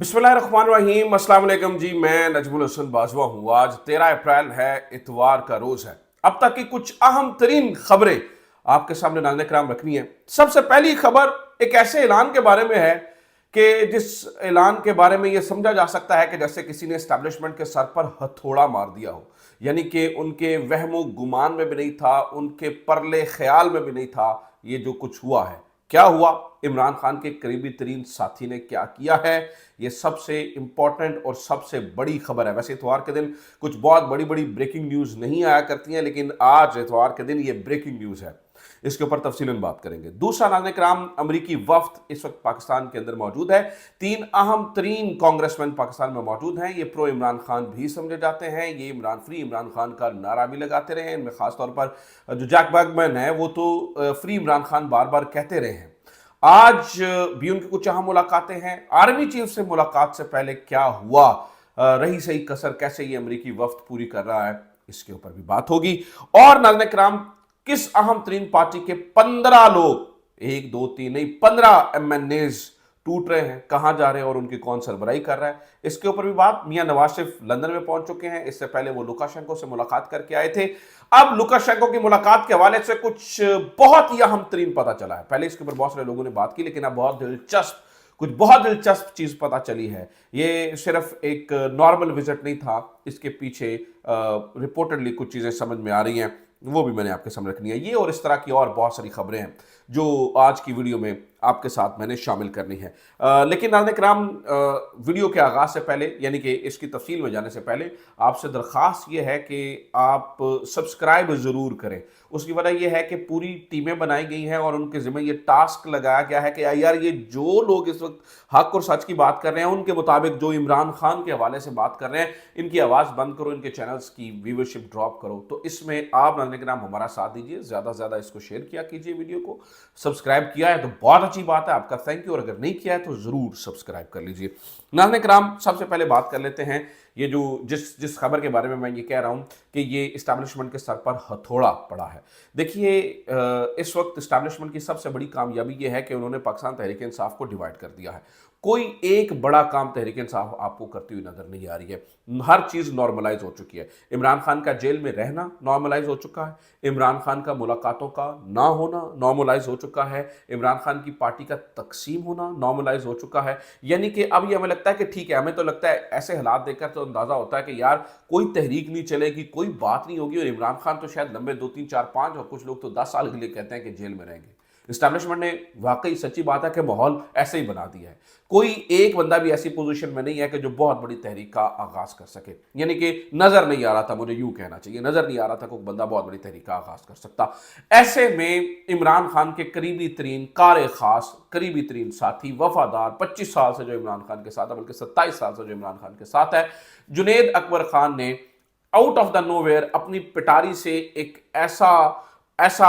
बिस्मिल्लाहिर्रहमानिर्रहीम, अस्सलाम वालेकुम जी। मैं नजमुल हसन बाजवा हूँ। आज 13 अप्रैल है, इतवार का रोज है। अब तक की कुछ अहम तरीन खबरें आपके सामने नाज़रीन कराम रखनी है। सबसे पहली खबर एक ऐसे ऐलान के बारे में है कि जिस ऐलान के बारे में यह समझा जा सकता है कि जैसे किसी ने एस्टैब्लिशमेंट के सर पर हथौड़ा मार दिया हो, यानी कि उनके वहमो गुमान में भी नहीं था, उनके परले ख्याल में भी नहीं था ये जो कुछ हुआ है। क्या हुआ, इमरान खान के करीबी तरीन साथी ने क्या किया है, ये सबसे इंपॉर्टेंट और सबसे बड़ी खबर है। वैसे इतवार के दिन कुछ बहुत बड़ी बड़ी ब्रेकिंग न्यूज़ नहीं आया करती हैं, लेकिन आज इतवार के दिन ये ब्रेकिंग न्यूज़ है। इसके ऊपर तफसीलन बात करेंगे। दूसरा, नाज़रीन किराम, अमरीकी वफ्द इस वक्त पाकिस्तान के अंदर मौजूद है। 3 अहम तरीन कांग्रेसमैन पाकिस्तान में मौजूद हैं। ये प्रो इमरान खान भी समझे जाते हैं, ये इमरान फ्री इमरान खान का नारा भी लगाते रहे हैं। इनमें खासतौर पर जो जैक बैगमैन है वो तो फ्री इमरान खान बार बार कहते रहे हैं। आज भी उनकी कुछ अहम मुलाकातें हैं। आर्मी चीफ से मुलाकात से पहले क्या हुआ, रही सही कसर कैसे ये अमरीकी वफ्द पूरी कर रहा है, इसके ऊपर भी बात होगी। और नाज़रीन किराम, किस अहम तरीन पार्टी के 15 लोग, 1 2 3 नहीं 15 एमएनएज टूट रहे हैं, कहां जा रहे हैं और उनकी कौन सरबराही कर रहा है, इसके ऊपर भी बात। मियां नवाज शरीफ लंदन में पहुंच चुके हैं। इससे पहले वो लुकाशेंको से मुलाकात करके आए थे। अब लुकाशेंको की मुलाकात के हवाले से कुछ बहुत ही अहम तरीन पता चला है। पहले इसके ऊपर बहुत सारे लोगों ने बात की, लेकिन अब बहुत दिलचस्प चीज पता चली है। ये सिर्फ एक नॉर्मल विजिट नहीं था, इसके पीछे रिपोर्टेडली कुछ चीजें समझ में आ रही हैं, वो भी मैंने आपके सामने रखनी है। ये और इस तरह की और बहुत सारी खबरें हैं जो आज की वीडियो में आपके साथ मैंने शामिल करनी है। लेकिन नाज़रीन किराम, वीडियो के आगाज़ से पहले, यानी कि इसकी तफसील में जाने से पहले, आपसे दरख्वास्त ये है कि आप सब्सक्राइब ज़रूर करें। उसकी वजह यह है कि पूरी टीमें बनाई गई हैं और उनके ज़िम्मे ये टास्क लगाया गया है कि यार ये जो लोग इस वक्त हक और सच की बात कर रहे हैं, उनके मुताबिक जो इमरान खान के हवाले से बात कर रहे हैं, इनकी आवाज़ बंद करो, इनके चैनल्स की व्यूवरशिप ड्रॉप करो। तो इसमें आप नाज़रीन किराम हमारा साथ दीजिए, ज़्यादा से ज़्यादा इसको शेयर किया कीजिए। वीडियो को सब्सक्राइब किया है तो बहुत अच्छी बात है, आपका थैंक यू, और अगर नहीं किया है तो ज़रूर सब्सक्राइब कर लीजिए। नाज़रीन किराम, सबसे पहले बात कर लेते हैं ये जो जिस खबर के बारे में मैं ये कह रहा हूं कि ये इस्टेब्लिशमेंट के सर पर हथौड़ा पड़ा है। देखिए, इस वक्त इस्टेब्लिशमेंट की सबसे बड़ी कामयाबी ये है कि उन्होंने पाकिस्तान तहरीक इंसाफ को डिवाइड कर दिया है। कोई एक बड़ा काम तहरीक इंसाफ आपको करती हुई नजर नहीं आ रही है। हर चीज नॉर्मलाइज हो चुकी है। इमरान खान का जेल में रहना नॉर्मलाइज हो चुका है। इमरान खान का मुलाकातों का ना होना नॉर्मलाइज हो चुका है। इमरान खान की पार्टी का तकसीम होना नॉर्मलाइज हो चुका है। यानी कि अब ये हमें लगता है कि ठीक है, हमें तो लगता है ऐसे हालात देखकर तो अंदाजा होता है कि यार कोई तहरीक नहीं चलेगी, कोई बात नहीं होगी, और इमरान खान तो शायद लंबे 2 3 4 5 और कुछ लोग तो 10 साल के लिए कहते हैं कि जेल में रहेंगे। इस्टेब्लिशमेंट ने वाकई सच्ची बात है कि माहौल ऐसे ही बना दिया है। कोई एक बंदा भी ऐसी पोजीशन में नहीं है कि जो बहुत बड़ी तहरीक का आगाज कर सके। यानी कि नजर नहीं आ रहा था, मुझे यूं कहना चाहिए, नजर नहीं आ रहा था कोई बंदा बहुत बड़ी तहरीक का आगाज कर सकता। ऐसे में इमरान खान के करीबी तरीन कार खास, करीबी तरीन साथी, वफादार, 25 साल से जो इमरान खान के साथ है, बल्कि 27 साल से जो इमरान खान के साथ है, जुनेद अकबर खान ने आउट ऑफ द नोवेयर अपनी पिटारी से एक ऐसा ऐसा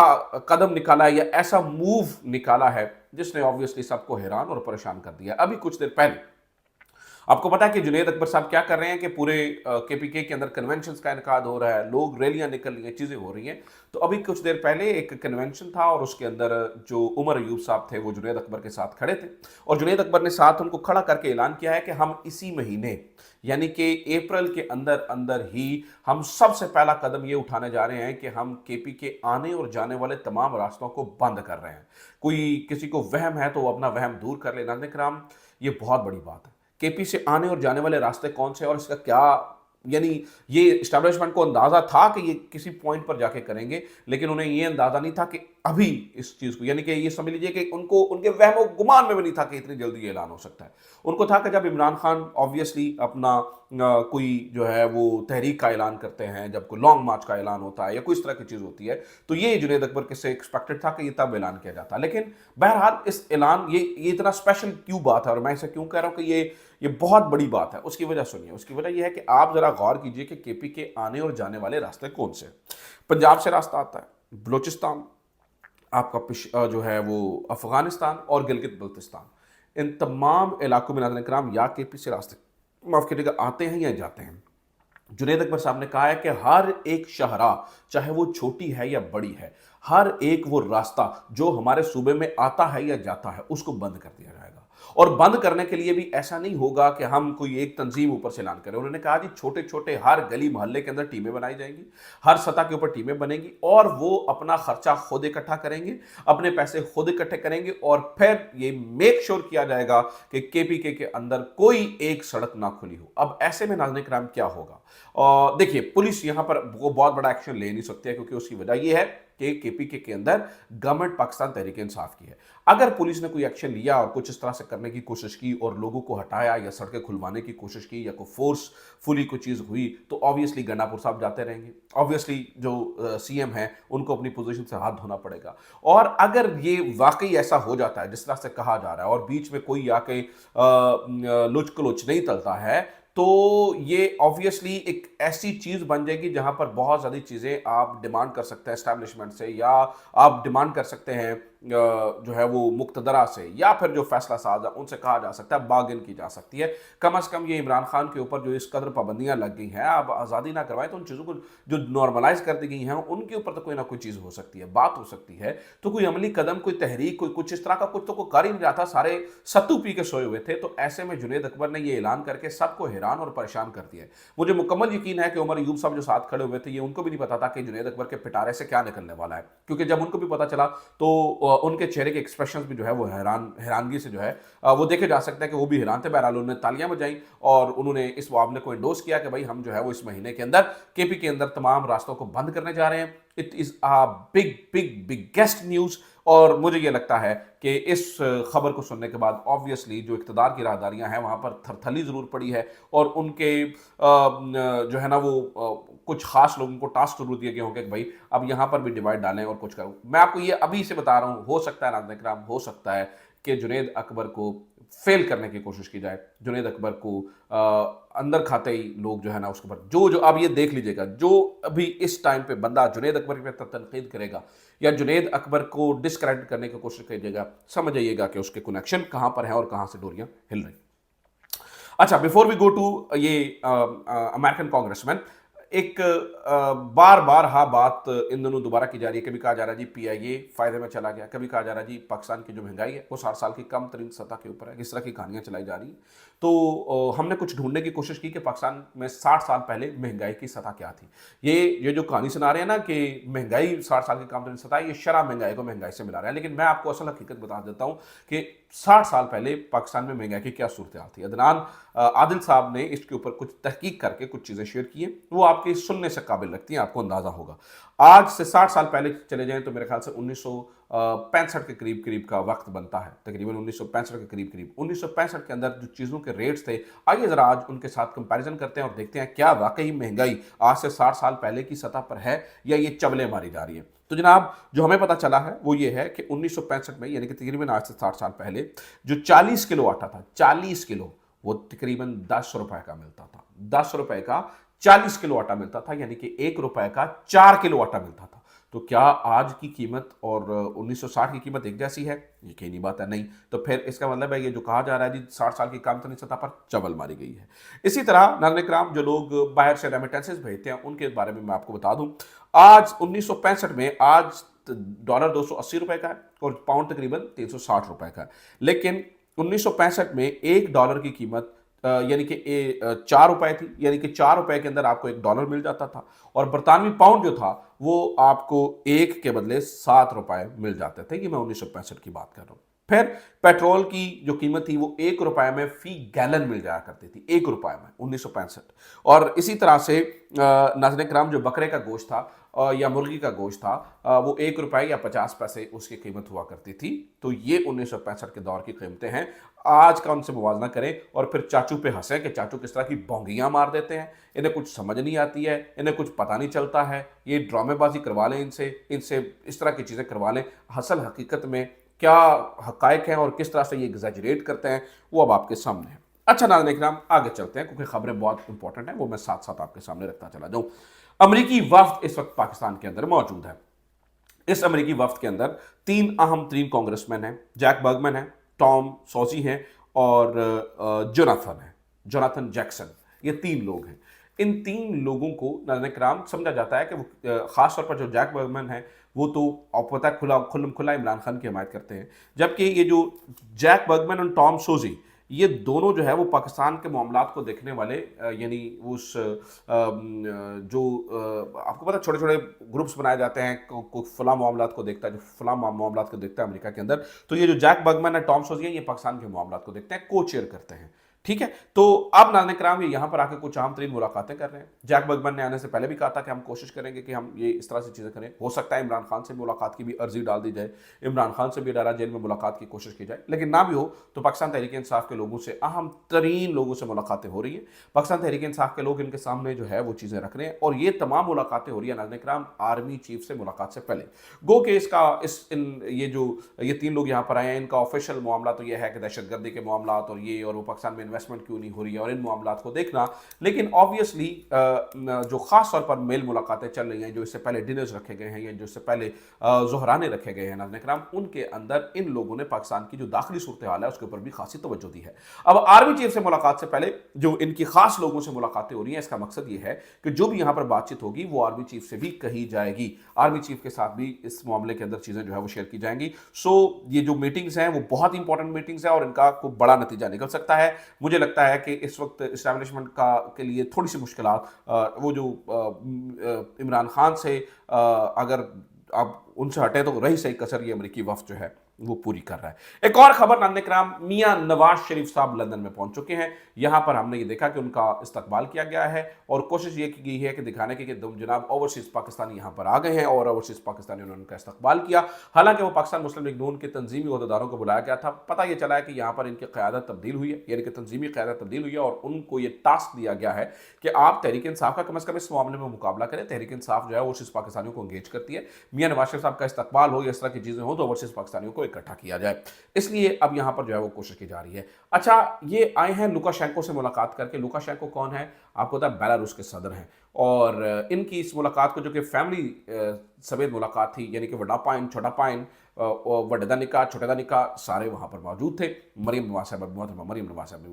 कदम निकाला है या ऐसा मूव निकाला है जिसने ऑब्वियसली सबको हैरान और परेशान कर दिया। अभी कुछ देर पहले आपको पता है कि जुनेद अकबर साहब क्या कर रहे हैं कि पूरे केपीके के अंदर कन्वेंशन का इनकाद हो रहा है, लोग रैलियां निकल रही हैं, चीजें हो रही हैं। तो अभी कुछ देर पहले एक कन्वेंशन था और उसके अंदर जो उमर अयूब साहब थे वो जुनेद अकबर के साथ खड़े थे, और जुनेद अकबर ने साथ उनको खड़ा करके ऐलान किया है कि हम इसी महीने, यानी कि अप्रैल के अंदर अंदर ही हम सबसे पहला कदम ये उठाने जा रहे हैं कि हम केपी के आने और जाने वाले तमाम रास्तों को बंद कर रहे हैं। कोई किसी को वहम है तो वो अपना वहम दूर कर ले। नाज़रीन किराम, ये बहुत बड़ी बात है। केपी से आने और जाने वाले रास्ते कौन से और इसका क्या, यानी ये एस्टैब्लिशमेंट को अंदाजा था कि ये किसी पॉइंट पर जाके करेंगे, लेकिन उन्हें ये अंदाजा नहीं था कि अभी इस चीज को, यानी कि ये समझ लीजिए कि उनको उनके वहमो गुमान में भी नहीं था कि इतनी जल्दी ऐलान हो सकता है। उनको था कि जब इमरान खान ऑब्वियसली अपना कोई जो है वो तहरीक का ऐलान करते हैं, जब कोई लॉन्ग मार्च का ऐलान होता है या कोई इस तरह की चीज होती है, तो ये जुनेद अकबर के से एक्सपेक्टेड था कि ये तब ऐलान किया जाता। लेकिन बहरहाल इस ऐलान, ये इतना स्पेशल क्यों बात है और मैं इसे क्यों कह रहा हूं कि ये बहुत बड़ी बात है, उसकी वजह सुनिए। उसकी वजह यह है कि आप जरा गौर कीजिए कि केपी के आने और जाने वाले रास्ते कौन से। पंजाब से रास्ता आता है, बलोचिस्तान, आपका जो है वो अफगानिस्तान और गिलगित बल्तिस्तान, इन तमाम इलाकों में नाज़रीन किराम या केपी से रास्ते, माफ कीजिएगा, आते हैं या जाते हैं। जुनेद अकबर साहब ने कहा है कि हर एक शहरा, चाहे वो छोटी है या बड़ी है, हर एक वो रास्ता जो हमारे सूबे में आता है या जाता है, उसको बंद कर दिया जाएगा। और बंद करने के लिए भी ऐसा नहीं होगा कि हम कोई एक तंजीम ऊपर से ऐलान करें। उन्होंने कहा जी छोटे छोटे हर गली मोहल्ले के अंदर टीमें बनाई जाएंगी, हर सतह के ऊपर टीमें बनेंगी और वो अपना खर्चा खुद इकट्ठा करेंगे, अपने पैसे खुद इकट्ठे करेंगे और फिर ये मेक श्योर किया जाएगा कि केपीके के अंदर कोई एक सड़क ना खुली हो। अब ऐसे में नाज़रीन किराम क्या होगा? और देखिए पुलिस यहां पर वो बहुत बड़ा एक्शन ले नहीं सकती है, क्योंकि उसकी वजह यह है कि केपीके के अंदर गवर्नमेंट पाकिस्तान तहरीक इंसाफ की है। अगर पुलिस ने कोई एक्शन लिया और कुछ इस तरह से करने की कोशिश की और लोगों को हटाया या सड़कें खुलवाने की कोशिश की या कोई फोर्सफुली कोई चीज़ हुई, तो ऑब्वियसली गंडापुर साहब जाते रहेंगे। ऑब्वियसली जो सीएम है उनको अपनी पोजीशन से हाथ धोना पड़ेगा। और अगर ये वाकई ऐसा हो जाता है जिस तरह से कहा जा रहा है और बीच में कोई आके लुच कलुच नहीं चलता है, तो ये ऑब्वियसली एक ऐसी चीज बन जाएगी जहां पर बहुत ज़्यादा चीजें आप डिमांड कर सकते हैं एस्टैब्लिशमेंट से, या आप डिमांड कर सकते हैं जो है वो मुक्तदरा से, या फिर जो फैसला साज है उनसे कहा जा सकता है, बार्गेन की जा सकती है। कम अज कम ये इमरान खान के ऊपर जो इस कदर पाबंदियां लग गई हैं, आप आज़ादी ना करवाएं तो उन चीज़ों को जो नॉर्मलाइज कर दी गई हैं उनके ऊपर तो कोई ना कोई चीज़ हो सकती है, बात हो सकती है। तो कोई अमली कदम, कोई तहरीक, कोई कुछ इस तरह का कुछ तो कोई कर ही नहीं रहा था, सारे सत्तू पी के सोए हुए थे। तो ऐसे में जुनेद अकबर ने ये ऐलान करके सबको हैरान और परेशान कर दिया है। मुझे मुकम्मल यकीन है कि उमर अयूब साहब जो साथ खड़े हुए थे, ये उनको भी नहीं पता था कि जुनेद अकबर के पिटारे से क्या निकलने वाला है, क्योंकि जब उनको भी पता चला तो उनके चेहरे के एक्सप्रेशंस भी जो है वो हैरानगी से जो है वो देखे जा सकते हैं कि वो भी हैरान थे। बहरहाल उन्होंने तालियां बजाई और उन्होंने इस मामले को एंडोर्स किया कि भाई हम जो है वो इस महीने के अंदर केपी के अंदर तमाम रास्तों को बंद करने जा रहे हैं। It is a biggest news. और मुझे ये लगता है कि इस खबर को सुनने के बाद ऑब्वियसली जो इक़्तिदार की राहदारियां हैं वहां पर थरथली जरूर पड़ी है और उनके जो है ना वो कुछ खास लोगों को टास्क जरूर दिए गए होंगे कि भाई अब यहां पर भी डिवाइड डालें और कुछ करो। मैं आपको ये अभी से बता रहा हूं, हो सकता है नाज़रीन किराम, हो सकता है कि जुनेद अकबर को फेल करने की कोशिश की जाए, जुनेद अकबर को अंदर खाते ही लोग जो है ना उसके ऊपर जो अब ये देख लीजिएगा, जो अभी इस टाइम पे बंदा जुनेद अकबर पे तनकीद करेगा या जुनेद अकबर को डिस्क्रेडिट करने की कोशिश करिएगा, समझ आइएगा कि उसके कनेक्शन कहां पर है और कहां से डोरियां हिल रही। अच्छा, बिफोर वी गो टू ये अमेरिकन कांग्रेसमैन, एक बार बार हाँ बात इन दोनों दोबारा की जा रही है। कभी कहा जा रहा है जी पीआईए फायदे में चला गया, कभी कहा जा रहा है जी पाकिस्तान की जो महंगाई है वो 60 साल की कम तरीन सतह के ऊपर है। इस तरह की कहानियां चलाई जा रही हैं। तो हमने कुछ ढूंढने की कोशिश की कि पाकिस्तान में 60 साल पहले महंगाई की सतह क्या थी। ये जो कहानी सुना रहे हैं ना कि महंगाई 60 साल की कम तरीन सतह, ये शरह महंगाई को महंगाई से मिला रहा है, लेकिन मैं आपको असल हकीकत बता देता हूँ कि 60 साल पहले पाकिस्तान में महंगाई की क्या सूरत हाल थी। अदनान आदिल साहब ने इसके ऊपर कुछ तहकीक करके कुछ चीज़ें शेयर की हैं, वो आपके सुनने से काबिल लगती हैं, आपको अंदाज़ा होगा। आज से 60 साल पहले चले जाएं तो मेरे ख्याल से 1965 के करीब करीब का वक्त बनता है, तकरीबन 1965 के करीब करीब। 1965 के अंदर जो चीज़ों के रेट्स थे, आइए ज़रा आज उनके साथ कंपैरिजन करते हैं और देखते हैं क्या वाकई महंगाई आज से 60 साल पहले की सतह पर है या ये चबले मारी जा रही है। तो जनाब जो हमें पता चला है वो ये है कि 1965 में, यानी कि तकरीबन आज से 60 साल पहले, जो 40 किलो आटा था, 40 किलो, वो तकरीबन 10 रुपए का मिलता था। 10 रुपए का 40 किलो आटा मिलता था, यानी कि 1 रुपए का 4 किलो आटा मिलता था। तो क्या आज की कीमत और 1960 की कीमत एक जैसी है? यकीनी बात है नहीं। तो फिर इसका मतलब है ये जो कहा जा रहा है जी 60 साल की कम तरीन सतह पर चबल मारी गई है। इसी तरह नाज़रीन किराम जो लोग बाहर से रेमिटेंसेस भेजते हैं उनके बारे में मैं आपको बता दूं, आज 1965 में आज डॉलर 280 रुपए का है और पाउंड तकरीबन 360 रुपए का है। लेकिन 1965 में $1 की कीमत यानी कि 4 रुपए थी, यानी कि 4 रुपए के अंदर आपको $1 मिल जाता था और बरतानवी पाउंड जो था वो आपको 1 के बदले 7 रुपए मिल जाते थे। ये मैं 1965 की बात कर रहा हूँ। फिर पेट्रोल की जो कीमत थी वो 1 रुपए में फी गैलन मिल जाया करती थी, 1 रुपए में, 1965। और इसी तरह से नाज़रीन किराम जो बकरे का गोश्त था या मुर्गी का गोश्त था वो 1 रुपए या 50 पैसे उसकी कीमत हुआ करती थी। तो ये 1965 के दौर की कीमतें हैं। आज का उनसे मुवाजना करें और फिर चाचू पे हंसें कि चाचू किस तरह की भोंगियां मार देते हैं, इन्हें कुछ समझ नहीं आती है, इन्हें कुछ पता नहीं चलता है, ये ड्रामेबाजी करवा लें इनसे इस तरह की चीज़ें करवा लें। असल हकीकत में क्या हकायक हैं और किस तरह से ये एग्जैजरेट करते हैं वो अब आपके सामने है। अच्छा नाज़रीन किराम आगे चलते हैं क्योंकि खबरें बहुत इंपॉर्टेंट हैं, वो मैं साथ साथ आपके सामने रखता चला जाऊँ। अमरीकी वफ्द इस वक्त पाकिस्तान के अंदर मौजूद है। इस अमरीकी वफ्द के अंदर 3 अहम तरीन कांग्रेसमैन हैं। जैक बर्गमैन है, टॉम सॉजी हैं और जोनाथन जैक्सन। ये 3 लोग हैं। इन 3 लोगों को नाज़रीन किराम समझा जाता है कि वो ख़ास तौर पर जो जैक बर्गमैन है, वो तो आपको पता है खुल्लम-खुला इमरान खान की हिमायत करते हैं। जबकि ये जो जैक बर्गमैन और टॉम सोज़ी, ये दोनों जो है वो पाकिस्तान के मामलात को देखने वाले यानी उस जो आपको पता है छोटे-छोटे ग्रुप्स बनाए जाते हैं, को फलाँ मामलात को देखता है, जो फलाँ मामलात को देखता है अमेरिका के अंदर। तो ये जो जैक बर्गमैन है, टॉम सोज़ी है, ये पाकिस्तान के मामलात को देखते हैं, को-चेयर करते हैं। ठीक है? तो अब नाज़रीन किराम ये यहाँ पर आके कुछ आम तरीन मुलाकातें कर रहे हैं। जैक बर्गमैन ने आने से पहले भी कहा था कि हम कोशिश करेंगे कि हम ये इस तरह से चीज़ें करें। हो सकता है इमरान खान से मुलाकात की भी अर्ज़ी डाल दी जाए, इमरान खान से भी अदारा जेल में मुलाकात की कोशिश की जाए। लेकिन ना भी हो तो पाकिस्तान तहरीक-ए-इंसाफ के लोगों से, अहम तरीन लोगों से मुलाकातें हो रही हैं। पाकिस्तान तहरीक-ए-इंसाफ के लोग इनके सामने जो है वो चीज़ें रख रहे हैं और ये तमाम मुलाकातें हो रही हैं नाज़रीन किराम आर्मी चीफ से मुलाकात से पहले। गो कि ये 3 लोग यहाँ पर आए हैं, इनका ऑफिशियल मामला तो ये है कि दहशतगर्दी के मामलात और ये और वो पाकिस्तान में इन्वेस्टमेंट क्यों नहीं हो रही है और इन मामलात को देखना। लेकिन ऑब्वियसली जो खास तौर पर मेल मुलाकातें चल रही हैं, जो इससे पहले डिनर्स रखे गए हैं या जो इससे पहले ज़ोहराने रखे गए हैं नाज़रीन किराम, उनके अंदर इन लोगों ने पाकिस्तान की जो दाखिली सूरत हाल है उसके ऊपर भी खासी तवज्जो दी है। अब आर्मी चीफ से मुलाकात से पहले जो इनकी खास लोगों से मुलाकातें हो रही हैं, इसका मकसद ये है कि जो भी यहाँ पर बातचीत होगी वो आर्मी चीफ से भी कही जाएगी, आर्मी चीफ के साथ भी इस मामले के अंदर चीज़ें जो है वो शेयर की जाएंगी। सो ये जो मीटिंग्स हैं वो बहुत इंपॉर्टेंट मीटिंग्स हैं और इनका कोई बड़ा नतीजा निकल सकता है। मुझे लगता है कि इस वक्त इस्टेब्लिशमेंट के लिए थोड़ी सी मुश्किलात वो जो इमरान खान से अगर आप उनसे हटे तो रही सही कसर ये अमेरिकी वफ्द जो है वो पूरी कर रहा है। एक और खबर नाज़रीन किराम, मियां नवाज शरीफ साहब लंदन में पहुंच चुके हैं। यहां पर हमने ये देखा कि उनका इस्तकबाल किया गया है और कोशिश ये की गई है कि दिखाने की कि जनाब ओवरसीज पाकिस्तानी यहां पर आ गए हैं और ओवरसीज पाकिस्तानियों ने उनका इस्तकबाल किया। हालांकि वो पाकिस्तान मुस्लिम लीग नून के तंजीमी अहदेदारों को बुलाया गया था। पता ये चला है कि यहाँ पर इनकी क़यादत तब्दील हुई है, यानी कि तंजीमी क़यादत तब्दील हुई है और उनको ये टास्क दिया गया है कि आप तहरीक इंसाफ का कम अज़ कम इस मामले में मुकाबला करें। तहरीक इंसाफ जो है ओवरसीज पाकिस्तानियों को एंगेज करती है। मियां नवाज शरीफ साहब का इस्तकबाल हो या इस तरह की चीज़ें हो तो ओवरसीज पाकिस्तानियों को इकट्ठा किया जाए, इसलिए अब यहां पर जो है वो कोशिश की जा रही है। अच्छा, ये आए हैं लुकाशेंको से मुलाकात करके। लुकाशेंको कौन है? आपको पता है बेलारूस के सदर हैं और इनकी इस मुलाकात को जो कि फैमिली समेत मुलाकात थी, यानी कि बड़ा पाइन छोटा पाइन वड्डा निकाह छोटा निकाह सारे वहां पर मौजूद थे। मरीम नवाज साहब भी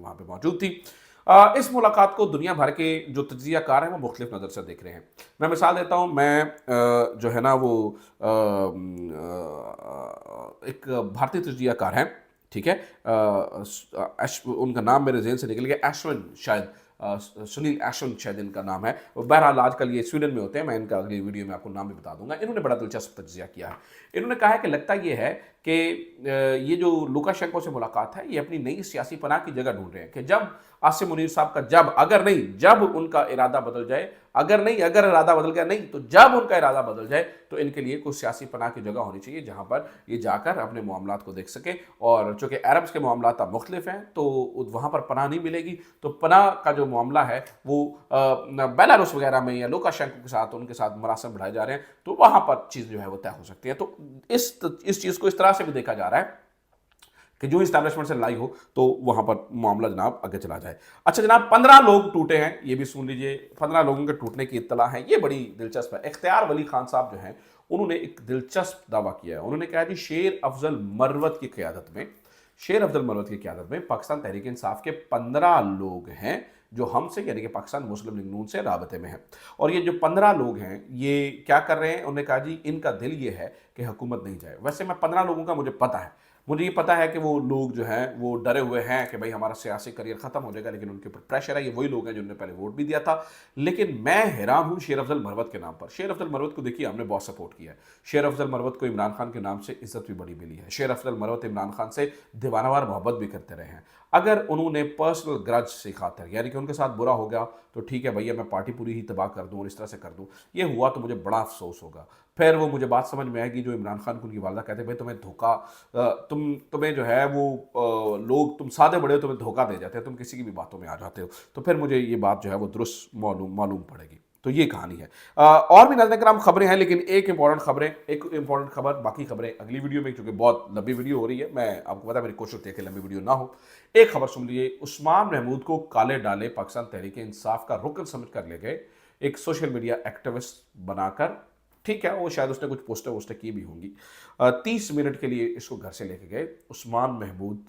वहां पर मौजूद थी। इस मुलाकात को दुनिया भर के जो तज्जियाकार हैं वो मुख्तलिफ नज़र से देख रहे हैं। मैं मिसाल देता हूँ, मैं जो है ना वो एक भारतीय तज्जियाकार हैं, ठीक है, उनका नाम मेरे ज़हन से निकल गया, एशविन शायद, सुनील एशविन शायद इनका नाम है। बहरहाल आजकल ये स्वीडन में होते हैं, मैं इनका अगली वीडियो में आपको नाम भी बता दूंगा। इन्होंने बड़ा दिलचस्प तज्जिया किया है। इन्होंने कहा है कि लगता ये है कि ये जो लुकाशेंको से मुलाकात है ये अपनी नई सियासी पनाह की जगह ढूंढ रहे हैं कि जब आसिम मुनीर साहब का जब उनका इरादा बदल जाए, अगर इरादा बदल गया नहीं तो जब उनका इरादा बदल जाए तो इनके लिए कुछ सियासी पनाह की जगह होनी चाहिए जहां पर ये जाकर अपने मामलात को देख सके। और चूंकि अरब्स के मामलात मुख्तलिफ हैं तो वहां पर पनाह नहीं मिलेगी, तो पनाह का जो मामला है वो बेलारूस वगैरह में या लुकाशेंको के साथ उनके साथ मरासम बढ़ाए जा रहे हैं, तो वहां पर चीज़ जो है वो तय हो सकती है। तो इस चीज़ को इस तरह से भी देखा जा रहा है कि जो इस्टेब्लिशमेंट से लड़ाई हो तो वहां पर मामला जनाब आगे चला जाए। अच्छा जनाब, 15 लोग टूटे हैं, ये भी सुन लीजिए। 15 लोगों के टूटने की इत्तला है, ये बड़ी दिलचस्प है। इख्तियार वली खान साहब जो हैं उन्होंने एक दिलचस्प दावा किया है। उन्होंने कहा कि शेर अफजल मरवत की क़यादत में पाकिस्तान तहरीक इंसाफ के 15 लोग हैं जो हमसे यानी कि पाकिस्तान मुस्लिम लीग नून से राबते में हैं। और ये जो 15 लोग हैं ये क्या कर रहे हैं? उन्होंने कहा जी इनका दिल ये है कि हुकूमत नहीं जाए। वैसे मैं 15 लोगों का मुझे ये पता है कि वो लोग जो हैं वो डरे हुए हैं कि भाई हमारा सियासी करियर ख़त्म हो जाएगा, लेकिन उनके ऊपर प्रेशर है। ये वही लोग हैं जिन्होंने पहले वोट भी दिया था। लेकिन मैं हैरान हूँ शेर अफजल मरवत के नाम पर। शेर अफजल मरवत को देखिए हमने बहुत सपोर्ट किया है। शेर अफजल मरवत को इमरान खान के नाम से इज्जत भी बड़ी मिली है। शेर अफजल मरवत इमरान खान से दीवानावार मोहब्बत भी करते रहे हैं। अगर उन्होंने पर्सनल ग्रज से खातर यानी कि उनके साथ बुरा हो गया तो ठीक है भैया, मैं पार्टी पूरी ही तबाह कर दूँ और इस तरह से कर दूँ, ये हुआ तो मुझे बड़ा अफसोस होगा। फिर वो मुझे बात समझ में आएगी जो इमरान खान को उनकी वालदा कहते हैं भाई तुम्हें धोखा, तुम्हें जो है वो लोग, तुम सादे बड़े हो, तुम्हें धोखा दे जाते हैं, तुम किसी की भी बातों में आ जाते हो। तो फिर मुझे ये बात जो है वो दुरुस्त मालूम पड़ेगी। तो ये कहानी है। और भी नाज़रीन किराम खबरें हैं, लेकिन एक इंपॉर्टेंट खबर, बाकी खबरें अगली वीडियो में, क्योंकि बहुत लंबी वीडियो हो रही है। मैं आपको पता है मेरी कोशिश होती है कि लंबी वीडियो ना हो। एक खबर सुन लीजिए, उस्मान महमूद को काले डाले पाकिस्तान तहरीक इंसाफ का रुकन समझ कर ले गए एक सोशल मीडिया एक्टिविस्ट बनाकर। ठीक है, वो शायद उसने कुछ पोस्टर की भी होंगी। 30 मिनट के लिए इसको घर से लेके गए। उस्मान महमूद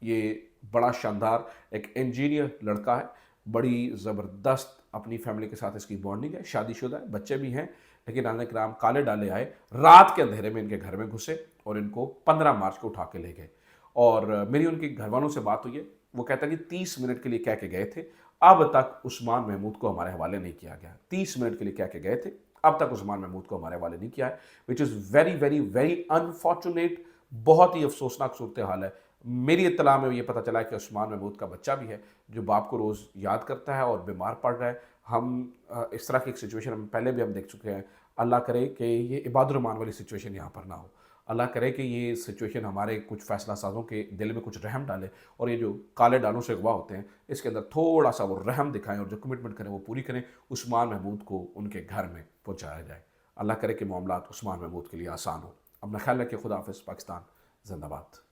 ये बड़ा शानदार एक इंजीनियर लड़का है, बड़ी ज़बरदस्त اپنی فیملی کے ساتھ اس کی بانڈنگ ہے، شادی شدہ ہے، بچے بھی ہیں، لیکن ناظرین کرام کالے ڈالے آئے، رات کے اندھیرے میں ان کے گھر میں گھسے اور ان کو 15 مارچ کو اٹھا کے لے گئے۔ اور میری ان کے گھر والوں سے بات ہوئی ہے، وہ کہتا ہے کہ 30 منٹ کے لیے کہہ کے گئے تھے، اب تک عثمان محمود کو ہمارے حوالے نہیں کیا گیا۔ 30 منٹ کے لیے کہہ کے گئے تھے، اب تک عثمان محمود کو ہمارے حوالے نہیں کیا ہے، which is very very very unfortunate. بہت ہی افسوسناک صورتحال ہے۔ میری اطلاع میں یہ پتہ چلا ہے کہ عثمان محمود کا بچہ بھی ہے جو باپ کو روز یاد کرتا ہے اور بیمار پڑ رہا ہے۔ ہم اس طرح کی ایک سچویشن ہم پہلے بھی ہم دیکھ چکے ہیں۔ اللہ کرے کہ یہ عباد الرحمان والی سچویشن یہاں پر نہ ہو۔ اللہ کرے کہ یہ سچویشن ہمارے کچھ فیصلہ سازوں کے دل میں کچھ رحم ڈالے، اور یہ جو کالے ڈالوں سے اغوا ہوتے ہیں اس کے اندر تھوڑا سا وہ رحم دکھائیں اور جو کمٹمنٹ کریں وہ پوری کریں، عثمان محمود کو ان کے گھر میں پہنچایا جائے۔ اللہ کرے کہ معاملات عثمان محمود کے لیے آسان ہو۔ اپنا خیال رکھیں، خدا حافظ، پاکستان زندہ باد۔